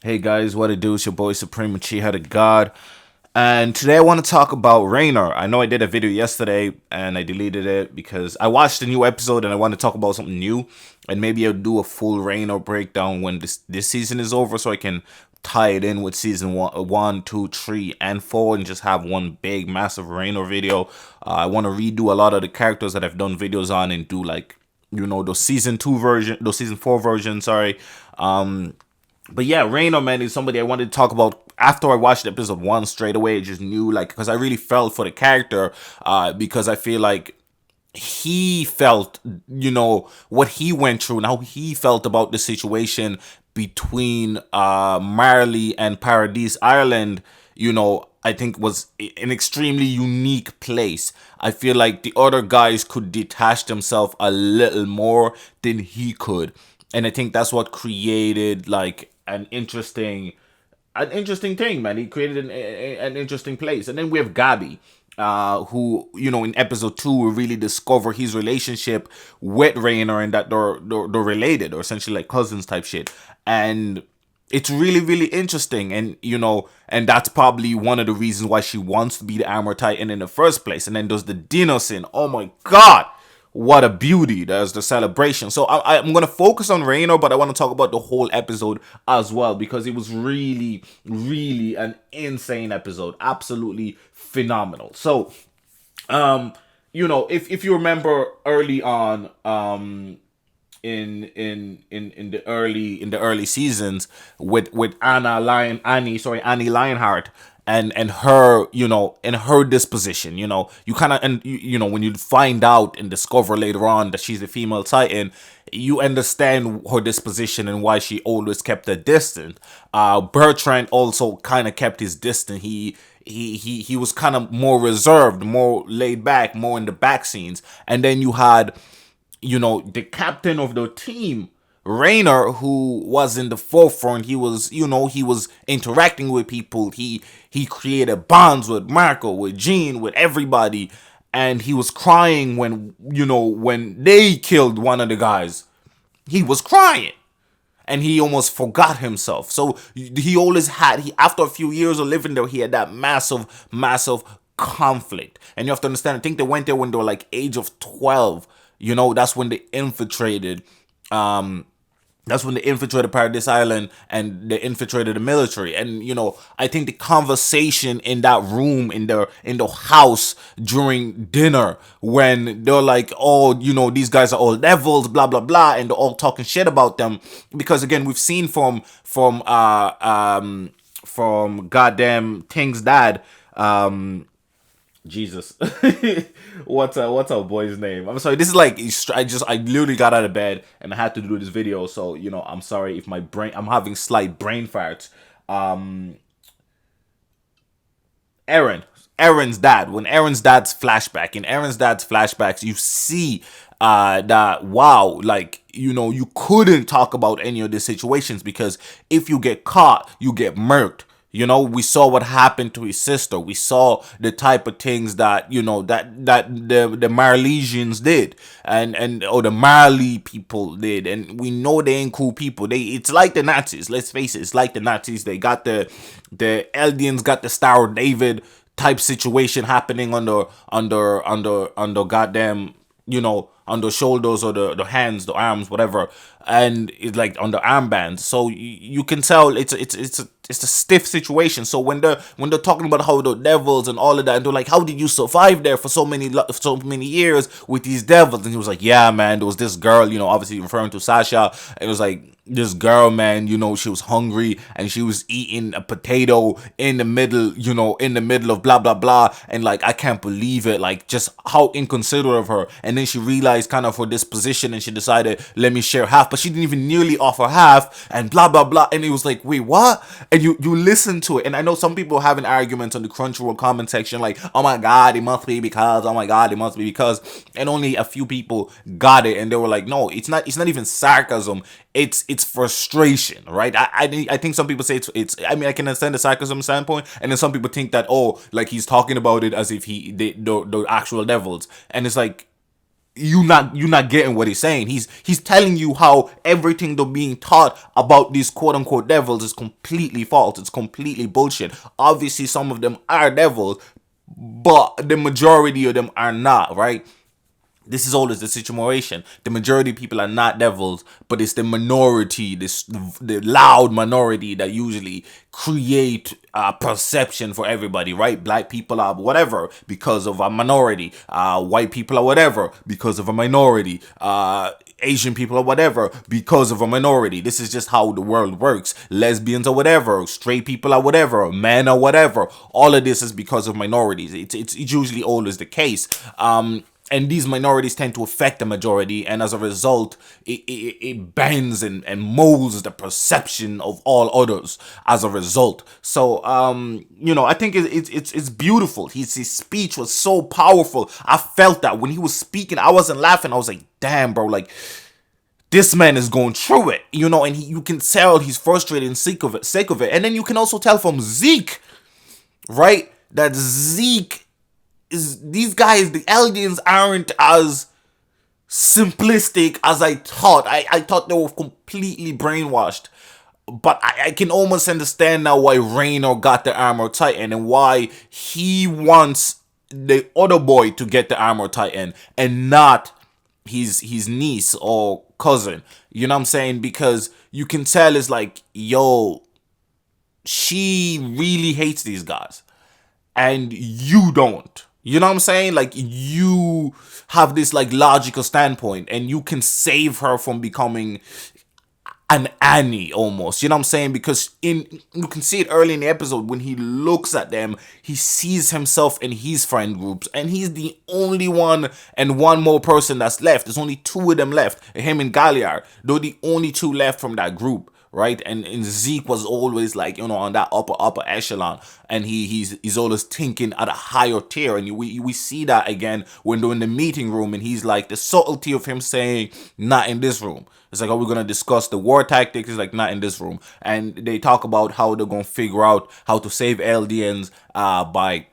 Hey guys, what it do? It's your boy Supreme Uchiha the God. And today I want to talk about Reiner. I know I did a video yesterday and I deleted it because I watched a new episode and I want to talk about something new. And maybe I'll do a full Reiner breakdown when this season is over so I can tie it in with season one, two, 3, and 4 and just have one big massive Reiner video. I want to redo a lot of the characters that I've done videos on and do like, those season 4 version, sorry. But yeah, Reiner, man, is somebody I wanted to talk about after I watched episode 1 straight away. I just knew, like, because I really felt for the character, because I feel like he felt, what he went through and how he felt about the situation between Marley and Paradise Island, I think was an extremely unique place. I feel like the other guys could detach themselves a little more than he could. And I think that's what created like an interesting thing, man. He created an interesting place. And then we have Gabi, who, in episode 2, we really discover his relationship with Reiner and that they're related, or essentially like cousins type shit. And it's really, really interesting. And, and that's probably one of the reasons why she wants to be the Armor Titan in the first place. And then there's the dinner scene. Oh my God. What a beauty. There's the celebration. So I'm going to focus on Reiner, but I want to talk about the whole episode as well, because it was really, really an insane episode. Absolutely phenomenal. So, if you remember early on, in the early seasons with Annie Lionheart, and her, in her disposition, you kind of, and when you find out and discover later on that she's a female Titan, you understand her disposition and why she always kept a distance. Bertrand also kind of kept his distance. He was kind of more reserved, more laid back, more in the back scenes. And then you had, the captain of the team, Reiner, who was in the forefront. He was, he was interacting with people. He created bonds with Marco, with Jean, with everybody. And he was crying when they killed one of the guys. He was crying. And he almost forgot himself. So he always had, after a few years of living there, he had that massive, massive conflict. And you have to understand, I think they went there when they were like age of 12. That's when they infiltrated. That's when they infiltrated Paradise Island and they infiltrated the military. And, I think the conversation in that room, in the house during dinner, when they're like, oh, these guys are all devils, blah, blah, blah. And they're all talking shit about them. Because again, we've seen from goddamn Ting's dad, Jesus. What's our boy's name? I'm sorry. This is like, I literally got out of bed and I had to do this video. So, I'm sorry if I'm having slight brain farts. Eren's dad. When Eren's dad's flashback, in Eren's dad's flashbacks, you see that, wow, like, you couldn't talk about any of these situations because if you get caught, you get murked. We saw what happened to his sister. We saw the type of things that, that the Marleysians did or the Marley people did. And we know they ain't cool people. It's like the Nazis. Let's face it. It's like the Nazis. They got the Eldians got the Star of David type situation happening under goddamn, on the shoulders or the hands, the arms, whatever, and it's like on the armbands. So you can tell it's a stiff situation. So when they're talking about how the devils and all of that, and they're like, how did you survive there for so many years with these devils? And he was like, yeah, man, there was this girl, obviously referring to Sasha. It was like, this girl, man, she was hungry and she was eating a potato in the middle, in the middle of blah, blah, blah. And like, I can't believe it. Like, just how inconsiderate of her. And then she realized kind of her disposition and she decided, let me share half. But she didn't even nearly offer half and blah, blah, blah. And it was like, wait, what? And you listen to it. And I know some people having arguments on the Crunchyroll comment section like, oh my God, it must be because, oh my God, it must be because. And only a few people got it. And they were like, no, it's not even sarcasm. It's frustration, right? I think some people say it's I mean, I can understand the sarcasm standpoint, and then some people think that, oh, like he's talking about it as if the actual devils, and it's like, you're not getting what he's saying. He's telling you how everything they're being taught about these quote unquote devils is completely false. It's completely bullshit. Obviously, some of them are devils, but the majority of them are not, right? This is always the situation. The majority of people are not devils, but it's the minority, the loud minority that usually create perception for everybody, right? Black people are whatever because of a minority. White people are whatever because of a minority. Asian people or whatever because of a minority. This is just how the world works. Lesbians or whatever, straight people or whatever, men or whatever. All of this is because of minorities. It's usually always the case. And these minorities tend to affect the majority, and as a result, it bends and molds the perception of all others as a result. So, I think it's beautiful. His speech was so powerful. I felt that when he was speaking, I wasn't laughing. I was like, damn, bro, like, this man is going through it, and you can tell he's frustrated and sick of it. And then you can also tell from Zeke, right, that Zeke these guys, the Eldians, aren't as simplistic as I thought. I thought they were completely brainwashed. But I can almost understand now why Reiner got the armor titan and why he wants the other boy to get the armor titan and not his niece or cousin. You know what I'm saying? Because you can tell it's like, yo, she really hates these guys. And you don't. You know what I'm saying? Like, you have this, like, logical standpoint, and you can save her from becoming an Annie, almost. You know what I'm saying? Because you can see it early in the episode when he looks at them, he sees himself in his friend groups, and he's the only one and one more person that's left. There's only two of them left, him and Galliard. They're the only two left from that group. Right, and Zeke was always like, on that upper echelon, and he's always thinking at a higher tier, and we see that again when they're in the meeting room, and he's like, the subtlety of him saying, not in this room. It's like, are we gonna discuss the war tactics? It's like, not in this room. And they talk about how they're gonna figure out how to save Eldians by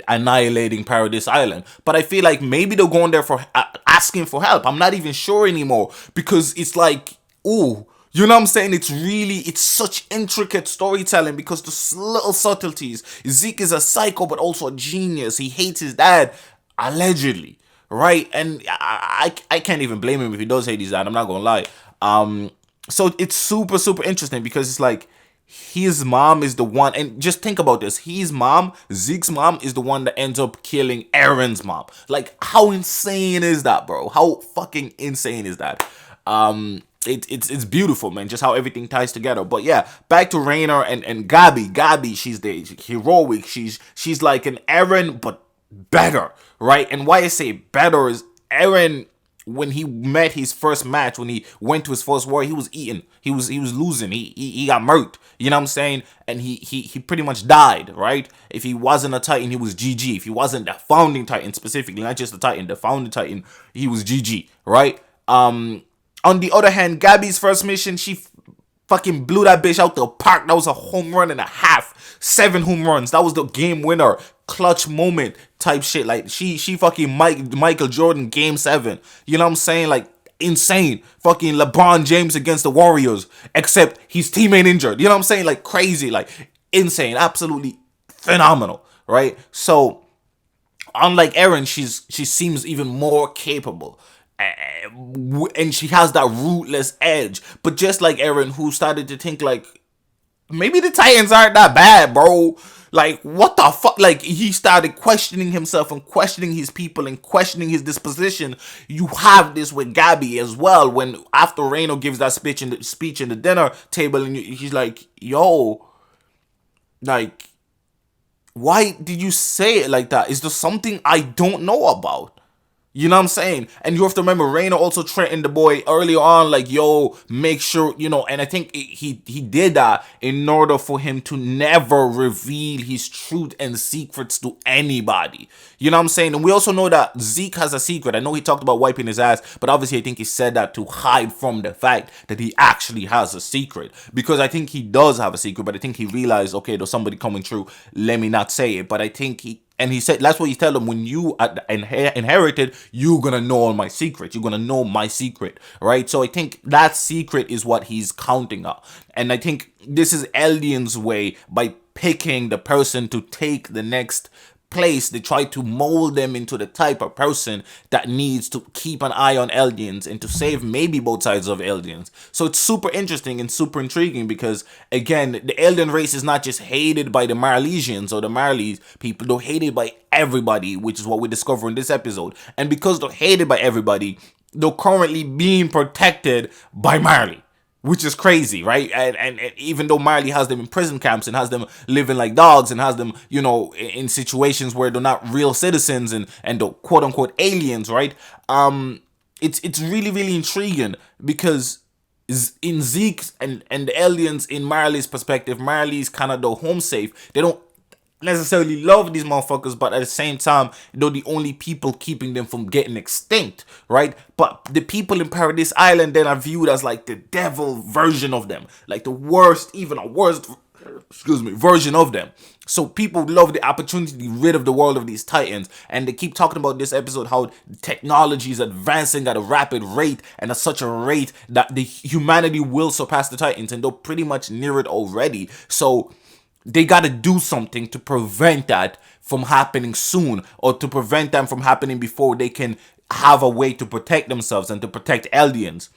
annihilating Paradise Island. But I feel like maybe they're going there for asking for help. I'm not even sure anymore, because it's like, ooh. You know what I'm saying? It's such intricate storytelling because the little subtleties. Zeke is a psycho, but also a genius. He hates his dad, allegedly, right? And I can't even blame him if he does hate his dad. I'm not gonna lie. So it's super, super interesting because it's like his mom is the one, and just think about this. Zeke's mom, is the one that ends up killing Eren's mom. Like, how insane is that, bro? How fucking insane is that? It's beautiful, man, just how everything ties together. But yeah, back to Reiner and Gabi. Gabi, she's the heroic. She's like an Eren, but better, right? And why I say better is Eren, when he met his first match, when he went to his first war, he was eaten. He was losing. He got murked. You know what I'm saying? And he pretty much died, right? If he wasn't a Titan, he was GG. If he wasn't the founding Titan specifically, not just the Titan, the founding Titan, he was GG, right? On the other hand, Gabi's first mission, she fucking blew that bitch out the park. That was a home run and a half. 7 home runs. That was the game winner. Clutch moment type shit. Like, she fucking Michael Jordan game 7. You know what I'm saying? Like, insane. Fucking LeBron James against the Warriors. Except his team ain't injured. You know what I'm saying? Like, crazy. Like, insane. Absolutely phenomenal. Right? So, unlike Eren, she seems even more capable. And she has that ruthless edge. But just like Eren, who started to think like, maybe the Titans aren't that bad, bro. Like, what the fuck? Like, he started questioning himself and questioning his people and questioning his disposition. You have this with Gabi as well. When after Reiner gives that speech in the dinner table, and he's like, yo, like, why did you say it like that? Is there something I don't know about? You know what I'm saying? And you have to remember, Reiner also threatened the boy early on, like, yo, make sure, and I think he did that in order for him to never reveal his truth and secrets to anybody. You know what I'm saying? And we also know that Zeke has a secret. I know he talked about wiping his ass, but obviously I think he said that to hide from the fact that he actually has a secret. Because I think he does have a secret, but I think he realized, okay, there's somebody coming through, let me not say it. But I think And he said that's what he tell them: when you inherited, you're gonna know all my secrets. You're gonna know my secret, right? So I think that secret is what he's counting on, and I think this is Eldian's way by picking the person to take the next place. They try to mold them into the type of person that needs to keep an eye on Eldians and to save maybe both sides of Eldians. So it's super interesting and super intriguing because, again, the Eldian race is not just hated by the Marlesians or the Marleys people, they're hated by everybody, which is what we discover in this episode. And because they're hated by everybody, they're currently being protected by Marley, which is crazy, right? And even though Marley has them in prison camps and has them living like dogs and has them, in situations where they're not real citizens and they're quote unquote aliens, right? It's really, really intriguing because in Zeke's and the Eldians, in Marley's perspective, Marley's kind of the home safe. They don't necessarily love these motherfuckers, but at the same time, they're the only people keeping them from getting extinct, right? But the people in Paradise Island then are viewed as like the devil version of them, like the worst, even a worst, version of them. So people love the opportunity to be rid of the world of these titans, and they keep talking about this episode how technology is advancing at a rapid rate and at such a rate that the humanity will surpass the titans, and they're pretty much near it already. So they got to do something to prevent that from happening soon, or to prevent them from happening before they can have a way to protect themselves and to protect Eldians.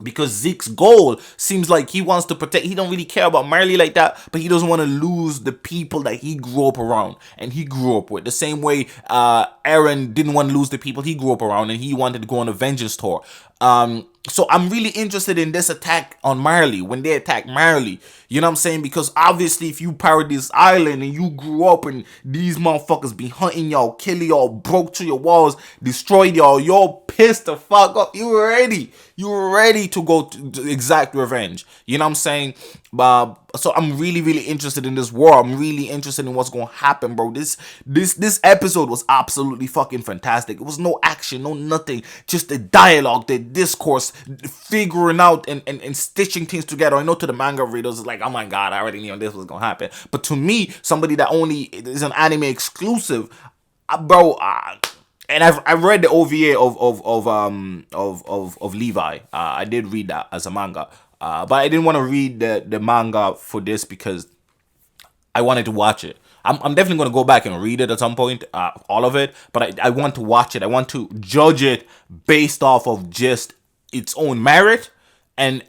Because Zeke's goal seems like he wants to protect, he don't really care about Marley like that, but he doesn't want to lose the people that he grew up around and he grew up with. The same way Eren didn't want to lose the people he grew up around, and he wanted to go on a vengeance tour. So I'm really interested in this attack on Marley, when they attack Marley. You know what I'm saying? Because obviously if you Paradise Island and you grew up and these motherfuckers be hunting y'all, killing y'all, broke through your walls, destroyed y'all, you're pissed the fuck up. You ready to go to exact revenge. You know what I'm saying? So I'm really, really interested in this war. I'm really interested in what's gonna happen, bro. This episode was absolutely fucking fantastic. It was no action, no nothing, just the dialogue, the discourse, figuring out and stitching things together. I know to the manga readers, it's like, oh my god, I already knew this was gonna happen. But to me, somebody that only is an anime exclusive, bro. And I've read the OVA of Levi. I did read that as a manga, but I didn't want to read the manga for this because I wanted to watch it. I'm definitely going to go back and read it at some point, all of it. But I want to watch it. I want to judge it based off of just its own merit and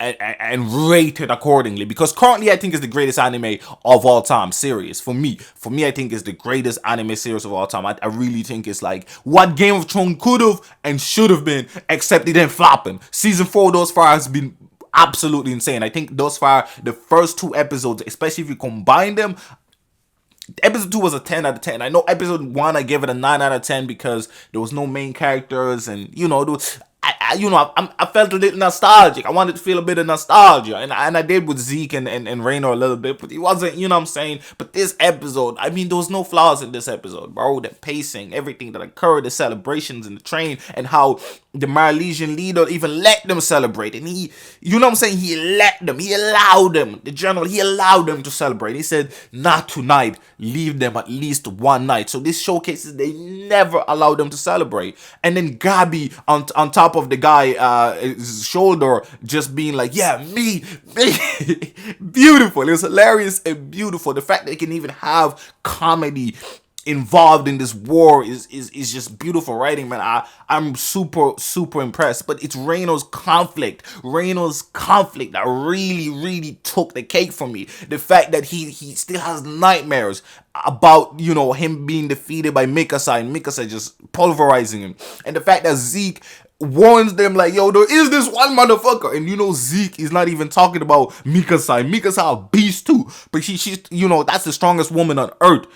rate it accordingly, because currently I think it's the greatest anime of all time series. For me I think it's the greatest anime series of all time. I really think it's like what Game of Thrones could have and should have been, except it didn't flopping. Season 4 thus far has been absolutely insane. I think thus far the first 2 episodes, especially if you combine them, episode 2 was a 10 out of 10. I know episode 1 I gave it a 9 out of 10 because there was no main characters, and I felt a little nostalgic. I wanted to feel a bit of nostalgia, and I did with Zeke and Reiner a little bit, but it wasn't, you know what I'm saying? But this episode, I mean, there was no flaws in this episode, bro. The pacing, everything that occurred, the celebrations in the train, and how the Marlesian leader even let them celebrate, and he, you know what I'm saying? He allowed them, the general, he allowed them to celebrate. He said, not tonight, leave them at least one night. So this showcases they never allowed them to celebrate. And then Gabi on top of the guy's shoulder, just being like, yeah, me. Beautiful. It was hilarious and beautiful. The fact that they can even have comedy involved in this war is just beautiful writing, man. I'm super impressed. But it's Reiners' conflict that really took the cake for me. The fact that he still has nightmares about, him being defeated by Mikasa, and Mikasa just pulverizing him, and the fact that Zeke warns them like, yo, there is this one motherfucker, and Zeke is not even talking about Mikasa. Mikasa a beast too, but she's that's the strongest woman on earth.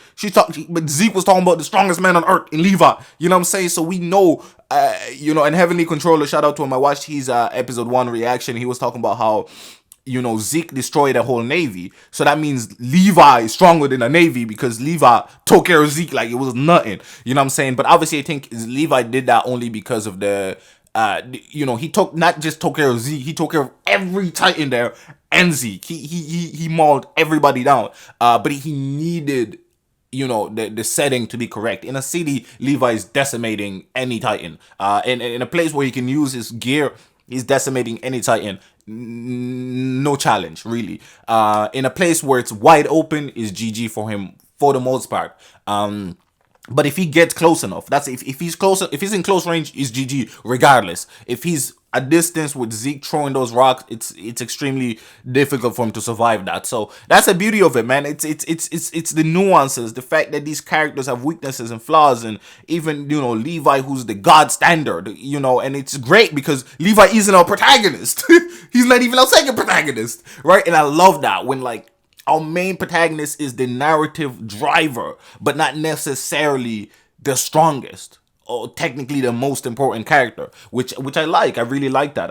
But Zeke was talking about the strongest man on earth in Levi. You know what I'm saying? So we know, and Heavenly Controller, shout out to him. I watched his episode 1 reaction. He was talking about how Zeke destroyed a whole navy. So that means Levi is stronger than a navy, because Levi took care of Zeke like it was nothing. You know what I'm saying? But obviously I think Levi did that only because of the, he not just took care of Zeke, he took care of every Titan there and Zeke. He mauled everybody down. But he needed you know, the setting to be correct. In a city, Levi is decimating any Titan. In a place where he can use his gear, he's decimating any Titan. No challenge, really. In a place where it's wide open, is GG for him for the most part. But if he gets close enough, that's if he's closer, if he's in close range, is GG regardless. If he's a distance with Zeke throwing those rocks, it's extremely difficult for him to survive that. So that's the beauty of it, man. It's the nuances, the fact that these characters have weaknesses and flaws, and even, you know, Levi, who's the god standard, you know, and it's great because Levi isn't our protagonist. He's not even our second protagonist, right? And I love that when, like, our main protagonist is the narrative driver, but not necessarily the strongest or technically the most important character, which I like. I really like that.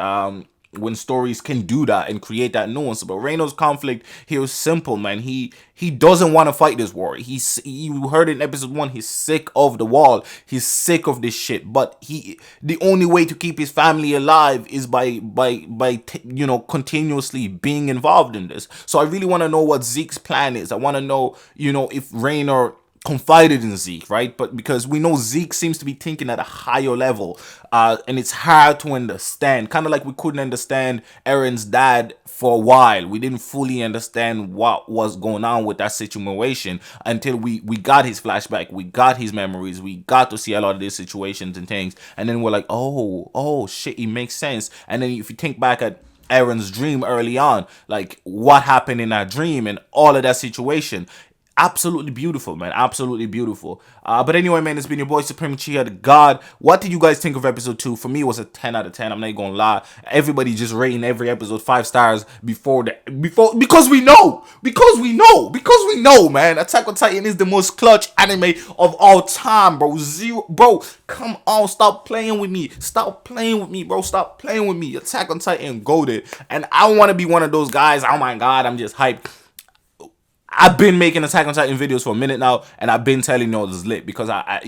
When stories can do that and create that nuance. But Reiners' conflict here is simple, man. He doesn't want to fight this war. You heard it in episode 1. He's sick of the wall. He's sick of this shit. But the only way to keep his family alive is by you know, continuously being involved in this. So I really want to know what Zeke's plan is. I want to know, you know, if Reiner confided in Zeke, right? But because we know Zeke seems to be thinking at a higher level, and it's hard to understand. Kind of like we couldn't understand Eren's dad for a while. We didn't fully understand what was going on with that situation until we got his flashback, we got his memories, we got to see a lot of these situations and things, and then we're like, oh shit, it makes sense. And then if you think back at Eren's dream early on, like what happened in that dream and all of that situation, absolutely beautiful, man. Absolutely beautiful. But anyway, man, it's been your boy Supreme Chia, the God. What did you guys think of episode 2? For me, it was a 10 out of 10. I'm not gonna lie. Everybody just rating every episode 5 stars because we know, man. Attack on Titan is the most clutch anime of all time, bro. Bro, come on, stop playing with me. Stop playing with me, bro. Stop playing with me. Attack on Titan goated. And I want to be one of those guys. Oh my God, I'm just hyped. I've been making Attack on Titan videos for a minute now, and I've been telling you it's lit because I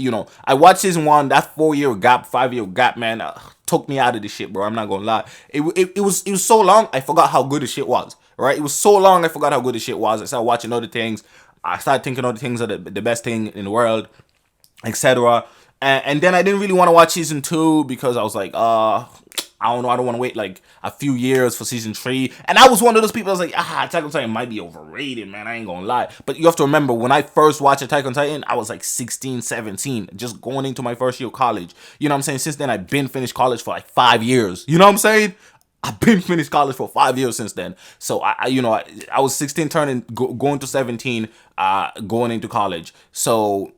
watched season 1. That 4-year gap, 5-year gap, man, took me out of this shit, bro. I'm not gonna lie. It was so long, I forgot how good the shit was. Right? It was so long, I forgot how good the shit was. I started watching other things. I started thinking other things are the best thing in the world, etc. And then I didn't really want to watch season 2 because I was like, I don't know, I don't want to wait like a few years for season 3. And I was one of those people that was like, Attack on Titan might be overrated, man. I ain't gonna lie. But you have to remember, when I first watched Attack on Titan, I was like 16, 17, just going into my first year of college. You know what I'm saying? Since then, I've been finished college for like 5 years. You know what I'm saying? I've been finished college for 5 years since then. So I was 16 going to 17, going into college. So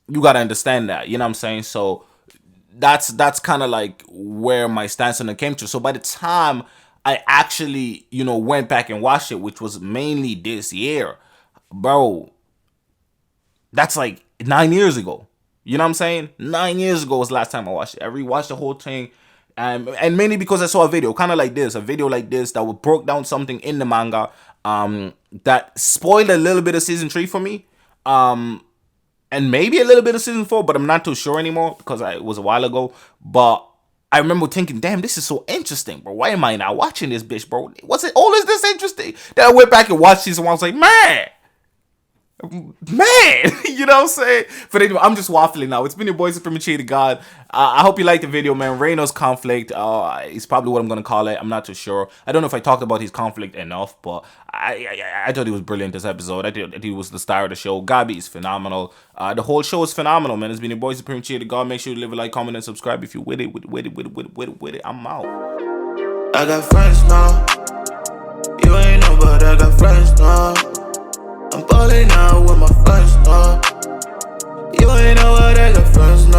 you gotta understand that. You know what I'm saying? So that's kind of like where my stance on it came to. So by the time I actually, went back and watched it, which was mainly this year, bro, that's like 9 years ago. You know what I'm saying? 9 years ago was the last time I watched it. I rewatched the whole thing. And mainly because I saw a video like this that broke down something in the manga that spoiled a little bit of season 3 for me. And maybe a little bit of season 4, but I'm not too sure anymore because it was a while ago. But I remember thinking, damn, this is so interesting, bro. Why am I not watching this bitch, bro? What's it? All is this interesting? Then I went back and watched season 1. I was like, man, you know what I'm saying? But anyway, I'm just waffling now. It's been your boy Supreme the God. I hope you liked the video, man. Reiners' conflict is probably what I'm gonna call it. I'm not too sure. I don't know if I talked about his conflict enough, but I thought he was brilliant this episode. I thought he was the star of the show. Gabi is phenomenal. The whole show is phenomenal, man. It's been your boy Supreme the God. Make sure you leave a like, comment, and subscribe if you with it. I'm out. I got friends now. You ain't know, but I got friends now. I'm ballin' out with my friends now. You ain't know what I got friends now.